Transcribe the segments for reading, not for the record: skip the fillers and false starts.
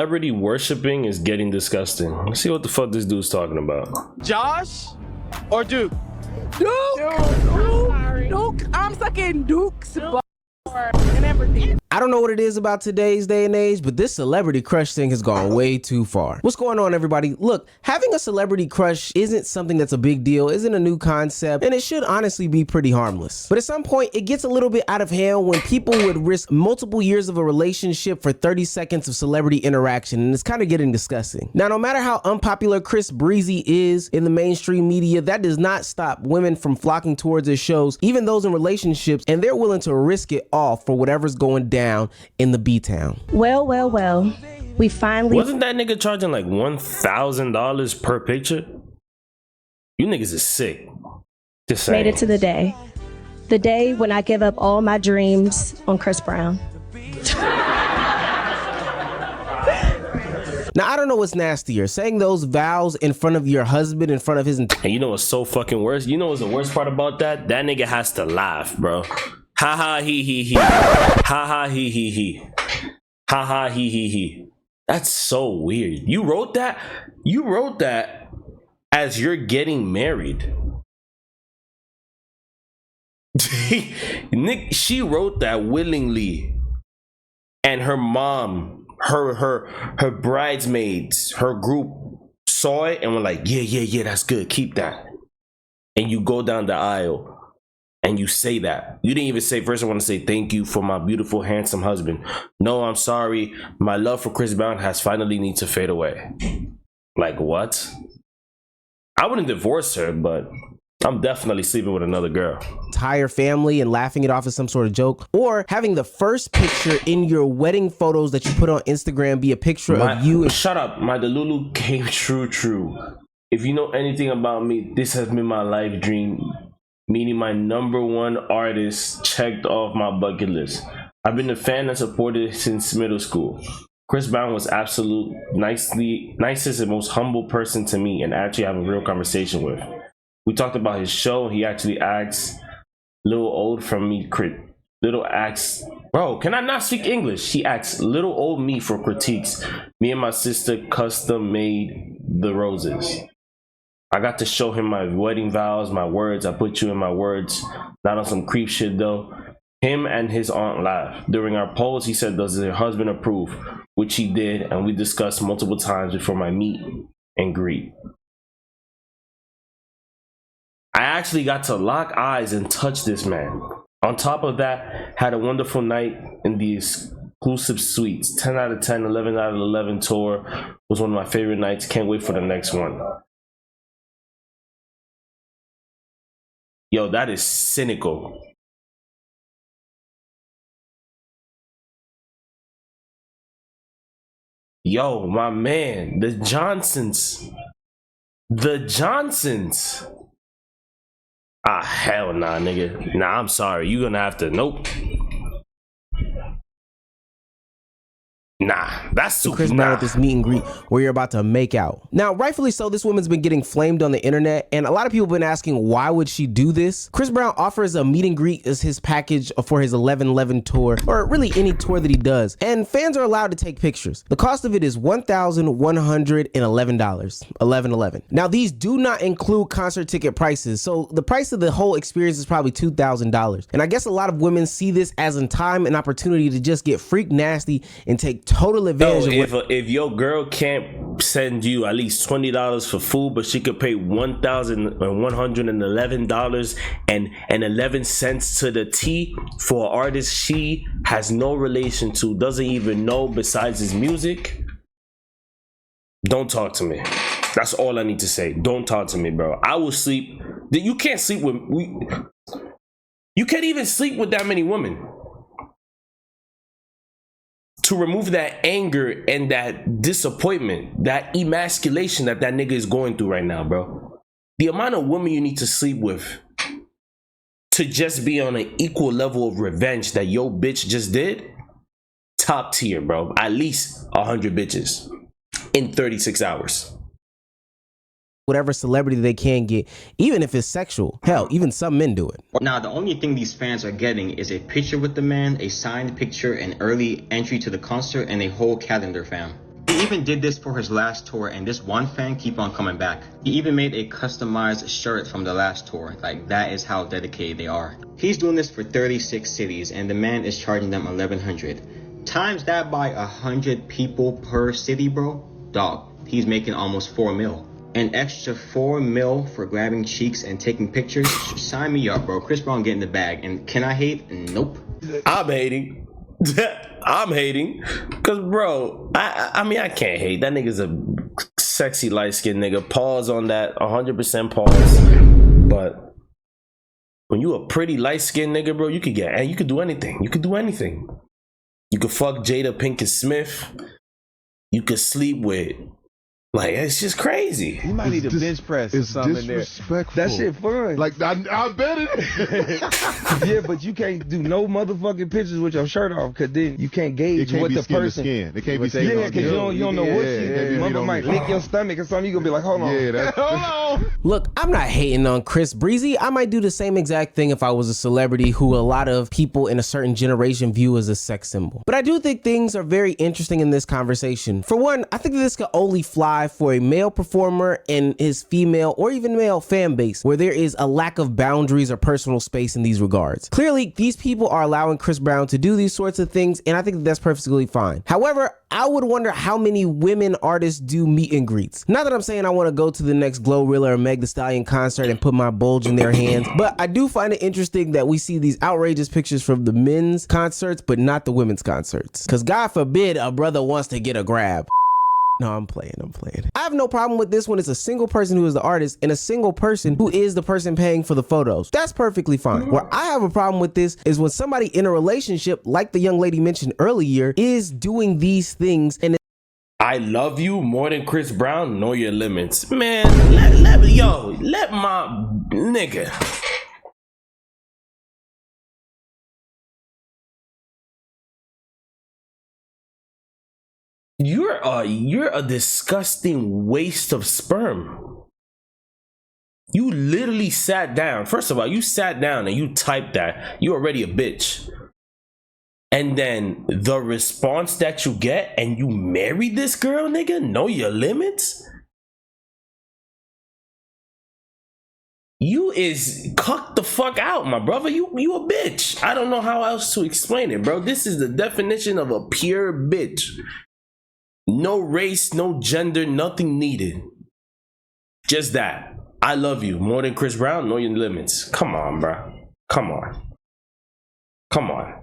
celebrity worshiping is getting disgusting. Let's see what the fuck this dude's talking about. Josh or Duke? Duke! Duke! I'm sucking Duke's butt and everything. I don't know what it is about today's day and age, but this celebrity crush thing has gone way too far. What's going on, everybody? Look, having a celebrity crush isn't something that's a big deal, isn't a new concept, and it should honestly be pretty harmless. But at some point, it gets a little bit out of hand when people would risk multiple years of a relationship for 30 seconds of celebrity interaction, and it's kind of getting disgusting. Now, no matter how unpopular Chris Breezy is in the mainstream media, that does not stop women from flocking towards his shows, even those in relationships, and they're willing to risk it all for whatever's going down in the B-town. Well, we finally... Wasn't that nigga charging like $1,000 per picture? You niggas is sick. Just saying. Made it to the day. The day when I give up all my dreams on Chris Brown. Now, I don't know what's nastier, saying those vows in front of your husband, in front of his... And you know what's so fucking worse? You know what's the worst part about that? That nigga has to laugh, bro. Ha ha he he he. Ha ha he he he. Ha ha he he he. That's so weird. You wrote that? You wrote that as you're getting married. Nick, she wrote that willingly. And her mom, her bridesmaids, her group saw it and were like, yeah, that's good. Keep that. And you go down the aisle. And you say that. You didn't even say, first I want to say thank you for my beautiful, handsome husband. No, I'm sorry. My love for Chris Brown has finally need to fade away. Like what? I wouldn't divorce her, but I'm definitely sleeping with another girl. Entire family and laughing it off as some sort of joke. Or having the first picture in your wedding photos that you put on Instagram be a picture of you. And shut up. My Delulu came true. If you know anything about me, this has been my life dream. Meaning my #1 artist checked off my bucket list. I've been a fan and supporter since middle school. Chris Brown was absolute nicest and most humble person to me and actually have a real conversation with. We talked about his show. He actually asked little old from me bro, can I not speak English? He asked little old me for critiques. Me and my sister custom made the roses. I got to show him my wedding vows, my words. I put you in my words. Not on some creep shit though. Him and his aunt laughed. During our polls, he said, does your husband approve? Which he did, and we discussed multiple times before my meet and greet. I actually got to lock eyes and touch this man. On top of that, had a wonderful night in the exclusive suites. 10 out of 10, 11 out of 11 tour was one of my favorite nights. Can't wait for the next one. Yo, that is cynical. Yo, my man, the Johnsons. Ah, hell nah, nigga. Nah, I'm sorry. You gonna have to, nope. Nah, that's too Chris Brown at this meet and greet where you're about to make out. Now, rightfully so, this woman's been getting flamed on the internet, and a lot of people have been asking why would she do this? Chris Brown offers a meet and greet as his package for his 11/11 tour, or really any tour that he does, and fans are allowed to take pictures. The cost of it is $1,111, 11/11. Now, these do not include concert ticket prices, so the price of the whole experience is probably $2,000. And I guess a lot of women see this as in time an opportunity to just get freak nasty and take total advantage of if your girl can't send you at least $20 for food, but she could pay $1,111 and 11 cents to the T for an artist she has no relation to, doesn't even know besides his music, don't talk to me. That's all I need to say. Don't talk to me, bro. I will sleep. You can't sleep with you can't even sleep with that many women. To remove that anger and that disappointment, that emasculation that nigga is going through right now, bro. The amount of women you need to sleep with to just be on an equal level of revenge that your bitch just did, top tier, bro. At least 100 bitches in 36 hours. Whatever celebrity they can get, even if it's sexual. Hell, even some men do it. Now, the only thing these fans are getting is a picture with the man, a signed picture, an early entry to the concert, and a whole calendar, fam. He even did this for his last tour, and this one fan keep on coming back. He even made a customized shirt from the last tour. Like, that is how dedicated they are. He's doing this for 36 cities, and the man is charging them $1,100. Times that by 100 people per city, bro. Dog, he's making almost 4 mil. An extra 4 mil for grabbing cheeks and taking pictures? Sign me up, bro. Chris Brown getting the bag. And can I hate? Nope. I'm hating. I'm hating. Cause bro, I mean I can't hate. That nigga's a sexy light-skinned nigga. Pause on that. 100% pause. But when you a pretty light-skinned nigga, bro, you could do anything. You could do anything. You could fuck Jada Pinkett Smith. You could sleep with, like, it's just crazy. You might need a bench press or something in there. That shit fun. Like, I bet it. Yeah, but you can't do no motherfucking pictures with your shirt off, because then you can't gauge what the person. It can't be skin. Yeah, because you don't know what shit. Mother might lick your stomach or something. You gonna be like, hold on. Yeah, hold on. Look, I'm not hating on Chris Breezy. I might do the same exact thing if I was a celebrity who a lot of people in a certain generation view as a sex symbol. But I do think things are very interesting in this conversation. For one, I think that this could only fly for a male performer and his female or even male fan base where there is a lack of boundaries or personal space in these regards. Clearly, these people are allowing Chris Brown to do these sorts of things, and I think that's perfectly fine. However, I would wonder how many women artists do meet and greets. Not that I'm saying I want to go to the next Glorilla or Meg Thee Stallion concert and put my bulge in their hands, but I do find it interesting that we see these outrageous pictures from the men's concerts, but not the women's concerts. Because God forbid a brother wants to get a grab. No, I'm playing. I have no problem with this when it's a single person who is the artist and a single person who is the person paying for the photos. That's perfectly fine. Where I have a problem with this is when somebody in a relationship, like the young lady mentioned earlier, is doing these things and I love you more than Chris Brown. Know your limits, man. Let my nigga. You're a disgusting waste of sperm. You literally sat down. First of all, you sat down and you typed that. You already a bitch. And then the response that you get, and you married this girl, nigga? Know your limits? You is cucked the fuck out, my brother. You a bitch. I don't know how else to explain it, bro. This is the definition of a pure bitch. No race, no gender, nothing needed. Just that. I love you more than Chris Brown. Know your limits. Come on, bro. Come on.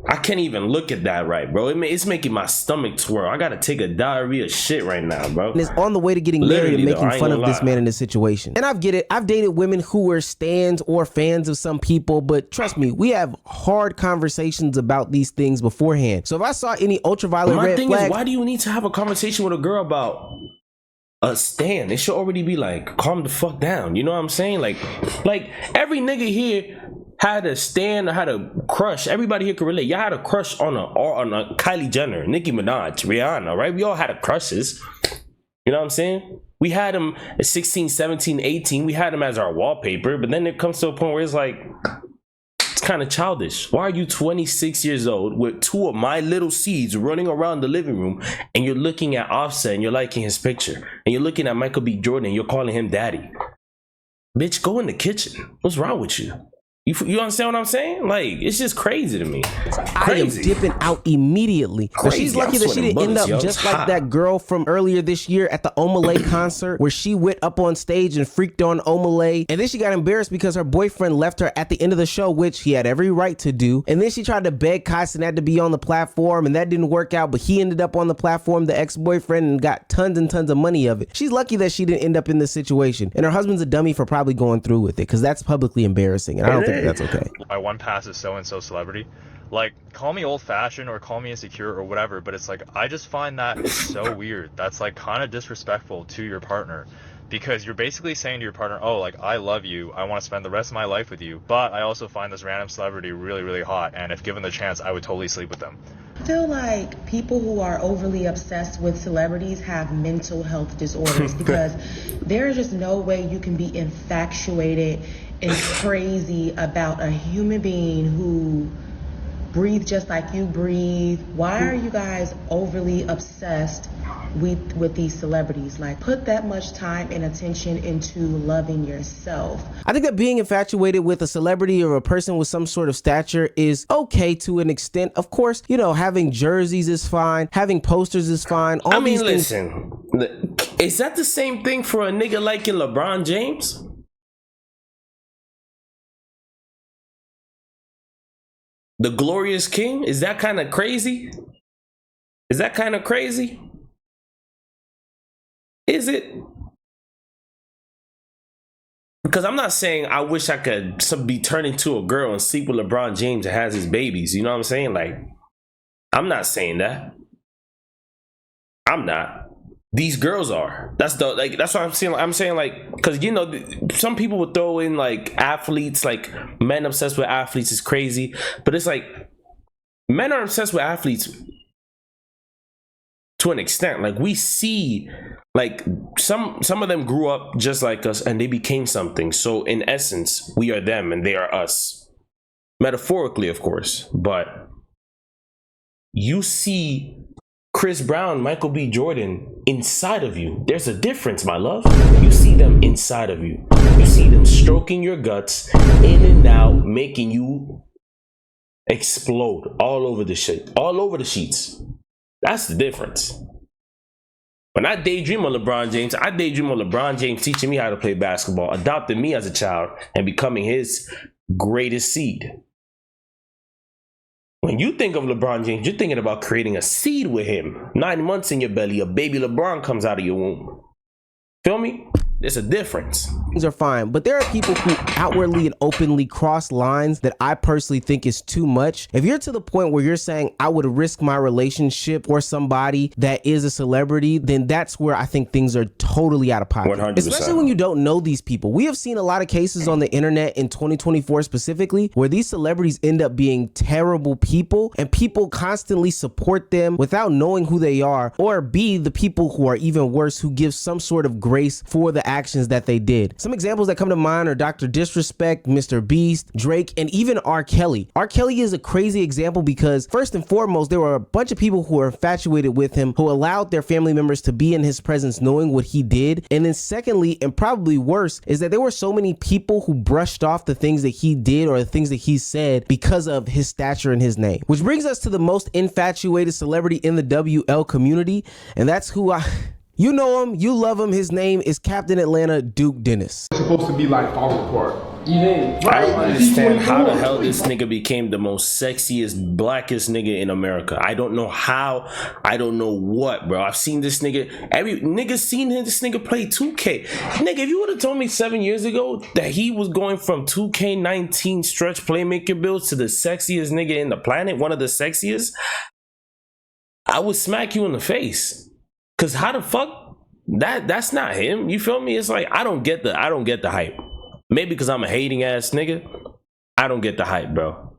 I can't even look at that right, bro. It's making my stomach twirl. I gotta take a diarrhea shit right now, bro. And is on the way to getting married and making fun of this man in this situation. And I get it. I've dated women who were stans or fans of some people, but trust me, we have hard conversations about these things beforehand. So if I saw any ultraviolet red flags, my thing is, why do you need to have a conversation with a girl about a stan? It should already be like, calm the fuck down. You know what I'm saying? Like every nigga here had a stan or had a crush. Everybody here can relate. Y'all had a crush on a Kylie Jenner, Nicki Minaj, Rihanna, right? We all had crushes. You know what I'm saying? We had them at 16, 17, 18. We had them as our wallpaper. But then it comes to a point where it's like, it's kind of childish. Why are you 26 years old with two of my little seeds running around the living room, and you're looking at Offset and you're liking his picture, and you're looking at Michael B. Jordan and you're calling him daddy? Bitch, go in the kitchen. What's wrong with you? You understand what I'm saying? Like, it's just crazy to me. I am dipping out immediately. But she's lucky that she didn't end up just like that girl from earlier this year at the Omalay concert, where she went up on stage and freaked on Omalay, and then she got embarrassed because her boyfriend left her at the end of the show, which he had every right to do. And then she tried to beg Kai Cenat to be on the platform, and that didn't work out, but he ended up on the platform, the ex-boyfriend, and got tons and tons of money of it. She's lucky that she didn't end up in this situation, and her husband's a dummy for probably going through with it, because that's publicly embarrassing, and I don't think that's okay. My one pass is so-and-so celebrity. Like, call me old-fashioned or call me insecure or whatever, but it's like, I just find that so weird. That's like kind of disrespectful to your partner, because you're basically saying to your partner, oh, like, I love you, I want to spend the rest of my life with you, but I also find this random celebrity really, really hot, and if given the chance, I would totally sleep with them. I feel like people who are overly obsessed with celebrities have mental health disorders, because there is just no way you can be infatuated and crazy about a human being who breathe just like you breathe. Why are you guys overly obsessed with these celebrities? Like, put that much time and attention into loving yourself. I think that being infatuated with a celebrity or a person with some sort of stature is okay to an extent. Of course, you know, having jerseys is fine, having posters is fine. All these listen, is that the same thing for a nigga liking LeBron James? The Glorious King? Is that kind of crazy? Is that kind of crazy? Is it? Because I'm not saying I wish I could be turned into a girl and sleep with LeBron James and has his babies. You know what I'm saying? Like, I'm not saying that. I'm not. These girls are. That's what I'm saying. I'm saying, like, because, you know, some people would throw in like athletes, like men obsessed with athletes is crazy, but it's like men are obsessed with athletes to an extent. Like, we see, like, some of them grew up just like us and they became something. So in essence, we are them and they are us, metaphorically, of course. But you see Chris Brown, Michael B. Jordan inside of you. There's a difference, my love. You see them inside of you. You see them stroking your guts in and out, making you explode all over the shit, all over the sheets. That's the difference. When I daydream on LeBron James, I daydream on LeBron James teaching me how to play basketball, adopting me as a child, and becoming his greatest seed. When you think of LeBron James, you're thinking about creating a seed with him. 9 months in your belly, a baby LeBron comes out of your womb. Feel me? There's a difference. Things are fine, but there are people who outwardly and openly cross lines that I personally think is too much. If you're to the point where you're saying I would risk my relationship for somebody that is a celebrity, then that's where I think things are totally out of pocket. 100%. Especially when you don't know these people. We have seen a lot of cases on the internet in 2024 specifically where these celebrities end up being terrible people and people constantly support them without knowing who they are, or B, the people who are even worse, who give some sort of grace for the actions that they did. Some examples that come to mind are Dr. Disrespect, Mr. Beast, Drake, and even R. Kelly. R. Kelly is a crazy example because first and foremost, there were a bunch of people who were infatuated with him who allowed their family members to be in his presence knowing what he did. And then secondly, and probably worse, is that there were so many people who brushed off the things that he did or the things that he said because of his stature and his name. Which brings us to the most infatuated celebrity in the WL community, and that's who you know him, you love him. His name is Captain Atlanta, Duke Dennis. It's supposed to be like falling apart. I don't understand how the hell this nigga became the most sexiest, blackest nigga in America. I don't know how. I don't know what, bro. I've seen this nigga. Every nigga seen this nigga play 2K. Nigga, if you would have told me 7 years ago that he was going from 2K19 stretch playmaker builds to the sexiest nigga in the planet, one of the sexiest, I would smack you in the face. Cause how the fuck that's not him? You feel me? It's like I don't get the hype. Maybe because I'm a hating ass nigga. I don't get the hype, bro.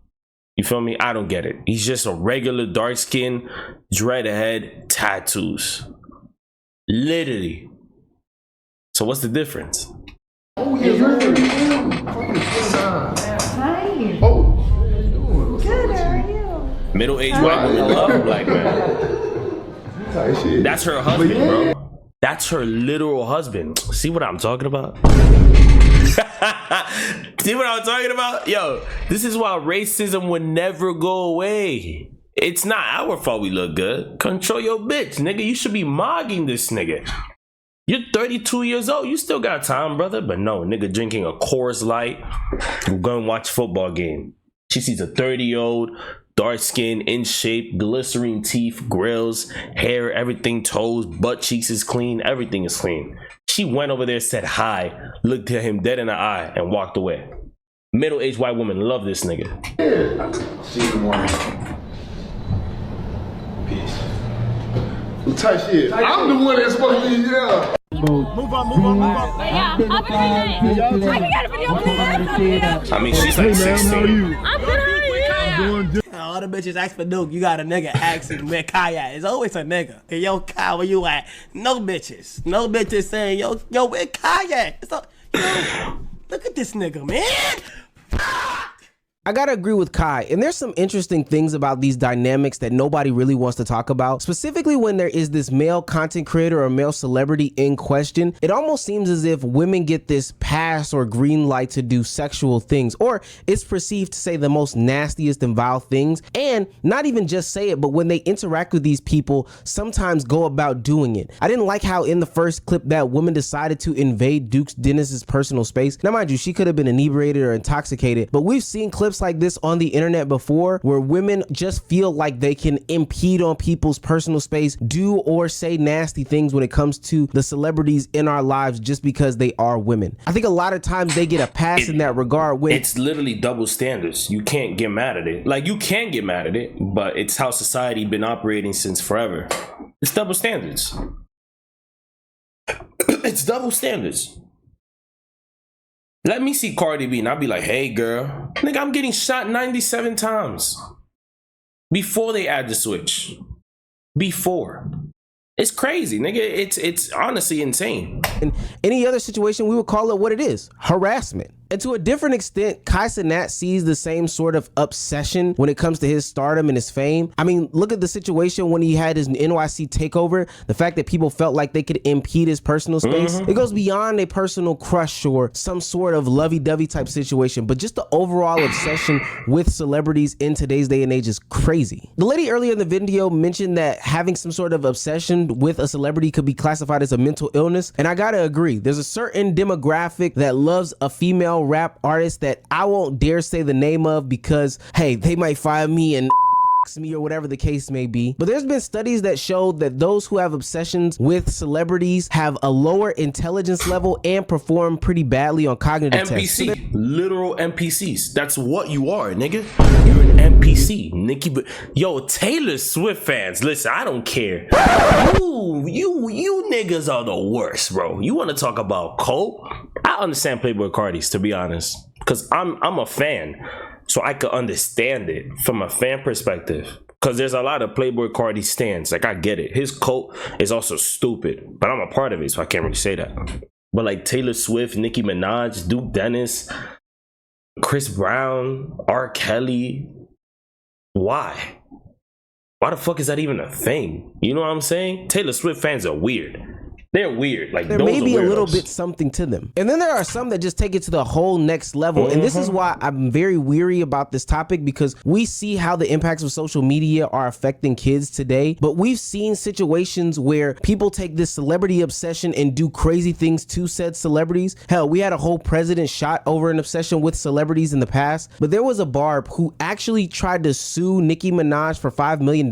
You feel me? I don't get it. He's just a regular dark skin, dread head, tattoos. Literally. So what's the difference? Oh yeah, Hi. Oh. Good, how are you? Middle-aged white women love a black man. That's her husband, bro. That's her literal husband. See what I'm talking about? See what I'm talking about? Yo, this is why racism would never go away. It's not our fault we look good. Control your bitch, nigga. You should be mogging this nigga. You're 32 years old. You still got time, brother. But no, nigga drinking a Coors Light. Go and watch football game. She sees a 30-year-old, dark skin, in shape, glycerine teeth, grills, hair, everything, toes, butt cheeks is clean, everything is clean. She went over there, said hi, looked at him dead in the eye, and walked away. Middle-aged white woman love this nigga. See you in the morning. Peace. Tight shit. I'm the one that's supposed to be, yeah. Move on. Yeah, I'll be good. I got a video for I mean, she's like 16. I'm good. Doing good. All the bitches ask for Duke. You got a nigga asking where Kai at. It's always a nigga. Hey, yo, Kai, where you at? No bitches. No bitches saying, yo, where Kai at? Yo, look at this nigga, man. I gotta agree with Kai, and there's some interesting things about these dynamics that nobody really wants to talk about. Specifically when there is this male content creator or male celebrity in question, it almost seems as if women get this pass or green light to do sexual things, or it's perceived to say the most nastiest and vile things, and not even just say it, but when they interact with these people, sometimes go about doing it. I didn't like how in the first clip that woman decided to invade Duke Dennis's personal space. Now mind you, she could have been inebriated or intoxicated, but we've seen clips like this on the internet before where women just feel like they can impede on people's personal space, do or say nasty things when it comes to the celebrities in our lives just because they are women. I think a lot of times they get a pass in that regard when it's literally double standards. You can't get mad at it. Like, you can get mad at it, but it's how society been operating since forever. It's double standards. It's double standards. Let me see Cardi B and I'll be like, hey girl, nigga, I'm getting shot 97 times before they add the switch. Before. It's crazy, nigga. It's honestly insane. In any other situation, we would call it what it is: harassment. And to a different extent, Kai Cenat sees the same sort of obsession when it comes to his stardom and his fame. I mean, look at the situation when he had his NYC takeover, the fact that people felt like they could impede his personal space. It goes beyond a personal crush or some sort of lovey-dovey type situation, but just the overall obsession with celebrities in today's day and age is crazy. The lady earlier in the video mentioned that having some sort of obsession with a celebrity could be classified as a mental illness, and I gotta agree. There's a certain demographic that loves a female rap artist that I won't dare say the name of because, hey, they might find me and me or whatever the case may be. But there's been studies that show that those who have obsessions with celebrities have a lower intelligence level and perform pretty badly on cognitive tests. NPC, literal NPCs. That's what you are, nigga. You're an NPC, Nicki. Yo, Taylor Swift fans, listen, I don't care. You niggas are the worst, bro. You want to talk about Cole? I understand Playboy Cardi's, to be honest, because I'm a fan. So I could understand it from a fan perspective, because there's a lot of Playboy Cardi stans. Like, I get it. His cult is also stupid, but I'm a part of it, so I can't really say that. But like Taylor Swift, Nicki Minaj, Duke Dennis, Chris Brown, R. Kelly, why? Why the fuck is that even a thing? You know what I'm saying? Taylor Swift fans are weird. They're weird. Like, there may be a little bit something to them. And then there are some that just take it to the whole next level. And this is why I'm very weary about this topic, because we see how the impacts of social media are affecting kids today. But we've seen situations where people take this celebrity obsession and do crazy things to said celebrities. Hell, we had a whole president shot over an obsession with celebrities in the past. But there was a Barb who actually tried to sue Nicki Minaj for $5 million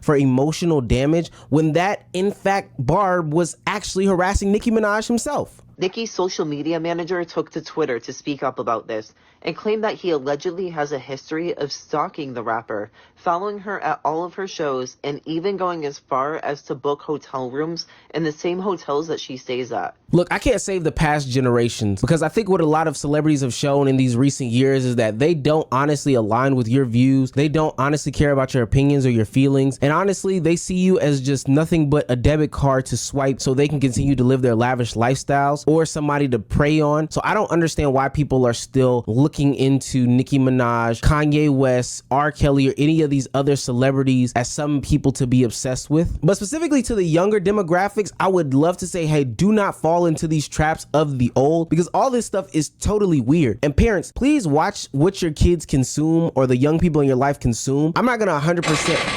for emotional damage, when that, in fact, Barb was actually harassing Nicki Minaj himself. Nicki's social media manager took to Twitter to speak up about this and claimed that he allegedly has a history of stalking the rapper, following her at all of her shows, and even going as far as to book hotel rooms in the same hotels that she stays at. Look, I can't save the past generations, because I think what a lot of celebrities have shown in these recent years is that they don't honestly align with your views. They don't honestly care about your opinions or your feelings. And honestly, they see you as just nothing but a debit card to swipe so they can continue to live their lavish lifestyles, or somebody to prey on. So I don't understand why people are still looking into Nicki Minaj, Kanye West, R. Kelly, or any of these other celebrities as some people to be obsessed with. But specifically to the younger demographics, I would love to say, hey, do not fall into these traps of the old, because all this stuff is totally weird. And parents, please watch what your kids consume or the young people in your life consume. I'm not gonna 100%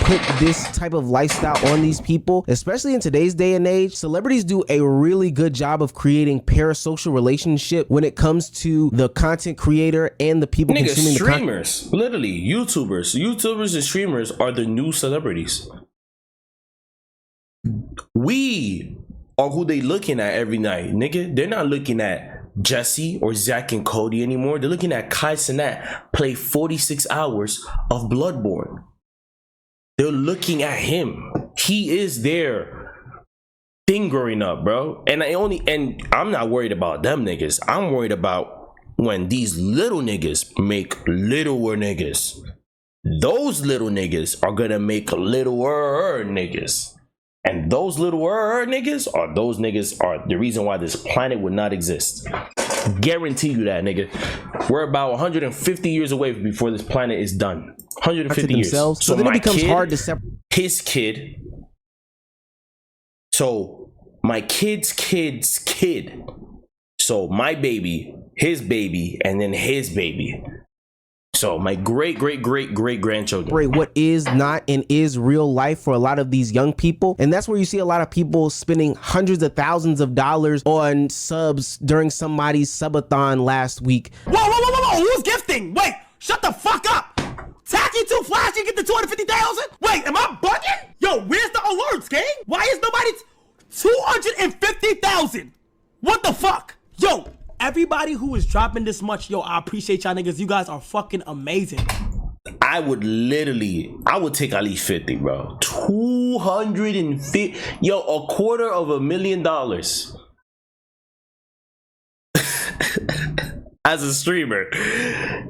put this type of lifestyle on these people, especially in today's day and age. Celebrities do a really good job of creating parasocial relationship when it comes to the content creator and the people consuming the content. Streamers, literally YouTubers and streamers are the new celebrities. We are who they looking at every night, nigga. They're not looking at Jesse or Zach and Cody anymore. They're looking at Kai Cenat play 46 hours of Bloodborne. They're looking at him. He is their thing growing up, bro. And I'm not worried about them niggas. I'm worried about when these little niggas make littler niggas. Those little niggas are gonna make littler niggas. And those littler niggas are the reason why this planet would not exist. Guarantee you that, nigga. We're about 150 years away before this planet is done. 150 years. So then it becomes hard to separate his kid. So my kid's kid's kid. So my baby, his baby, and then his baby. So my great grandchildren. What is not and is real life for a lot of these young people. And that's where you see a lot of people spending hundreds of thousands of dollars on subs during somebody's subathon last week. Whoa, who's gifting? Wait, shut the fuck up. Tacky too flashy, get the 250,000? Wait, am I bugging? Yo, where's the alerts, gang? Why is nobody 250,000? What the fuck? Yo, everybody who is dropping this much, yo, I appreciate y'all niggas. You guys are fucking amazing. I would take at least 50, bro. 250. Yo, $250,000. As a streamer,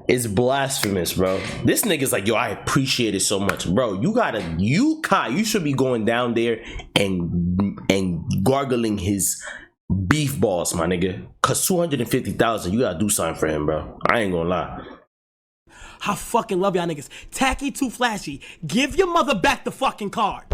it's blasphemous, bro. This nigga's like, yo, I appreciate it so much, bro. You should be going down there and gargling his beef balls, my nigga. Cause 250,000, you gotta do something for him, bro. I ain't gonna lie. I fucking love y'all niggas. Tacky too flashy. Give your mother back the fucking card.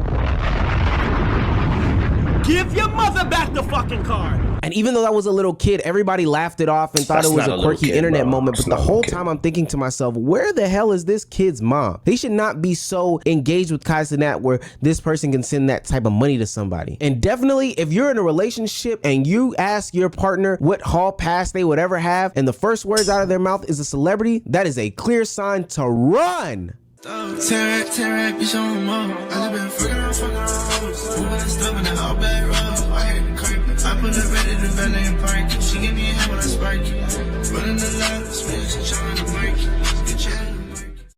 Give your mother back the fucking card. And even though that was a little kid, everybody laughed it off and thought it was a quirky internet moment. But the whole time I'm thinking to myself, where the hell is this kid's mom? They should not be so engaged with Kai Cenat where this person can send that type of money to somebody. And definitely, if you're in a relationship and you ask your partner what hall pass they would ever have, and the first words out of their mouth is a celebrity, that is a clear sign to run. Bitch, I'm a I been fucking around, moving and stuff in the all bad road. I hate the curtain. I put the red in the belly and park. She give me a hand when I spark it.